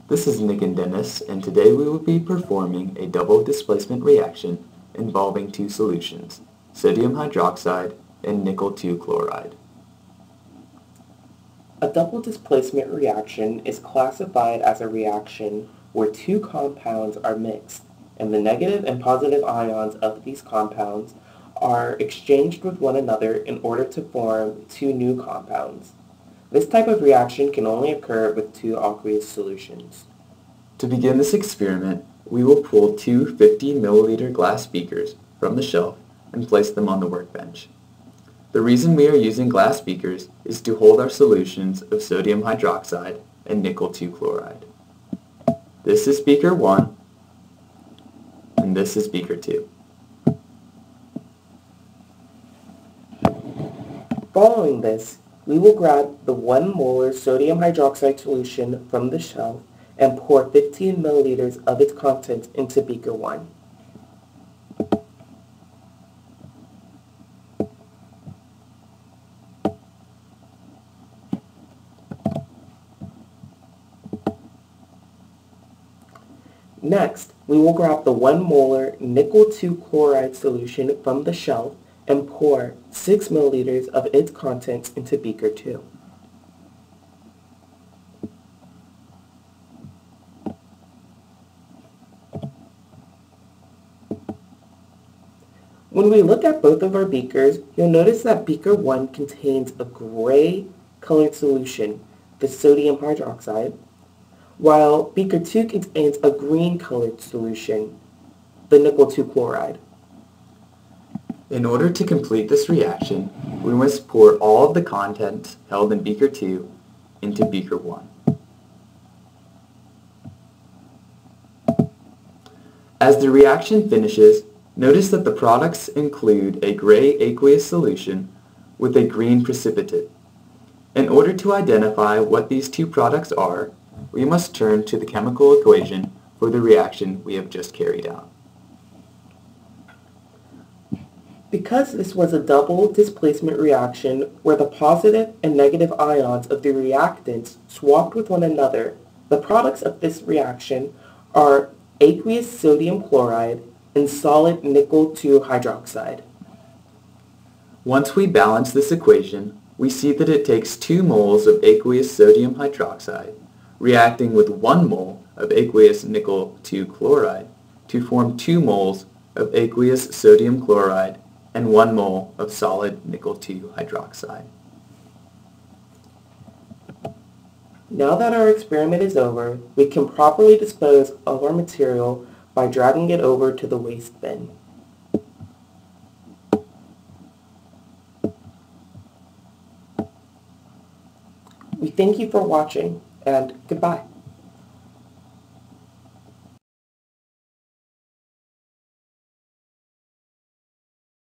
This is Nick and Dennis, and today we will be performing a double displacement reaction involving two solutions, sodium hydroxide and nickel 2 chloride. A double displacement reaction is classified as a reaction where two compounds are mixed, and the negative and positive ions of these compounds are exchanged with one another in order to form two new compounds. This type of reaction can only occur with two aqueous solutions. To begin this experiment, we will pull two 50 milliliter glass beakers from the shelf and place them on the workbench. The reason we are using glass beakers is to hold our solutions of sodium hydroxide and nickel 2 chloride. This is beaker 1, and this is beaker 2. Following this, we will grab the 1 molar sodium hydroxide solution from the shelf and pour 15 milliliters of its contents into beaker 1. Next, we will grab the 1 molar nickel 2 chloride solution from the shelf and pour 6 milliliters of its contents into beaker 2. When we look at both of our beakers, you'll notice that beaker 1 contains a gray colored solution, the sodium hydroxide, while beaker 2 contains a green colored solution, the nickel 2 chloride. In order to complete this reaction, we must pour all of the contents held in beaker 2 into beaker 1. As the reaction finishes, notice that the products include a gray aqueous solution with a green precipitate. In order to identify what these two products are, we must turn to the chemical equation for the reaction we have just carried out. Because this was a double displacement reaction where the positive and negative ions of the reactants swapped with one another, the products of this reaction are aqueous sodium chloride and solid nickel 2 hydroxide. Once we balance this equation, we see that it takes 2 moles of aqueous sodium hydroxide reacting with 1 mole of aqueous nickel 2 chloride to form 2 moles of aqueous sodium chloride and 1 mole of solid nickel 2 hydroxide. Now that our experiment is over, we can properly dispose of our material by dragging it over to the waste bin. We thank you for watching, and goodbye.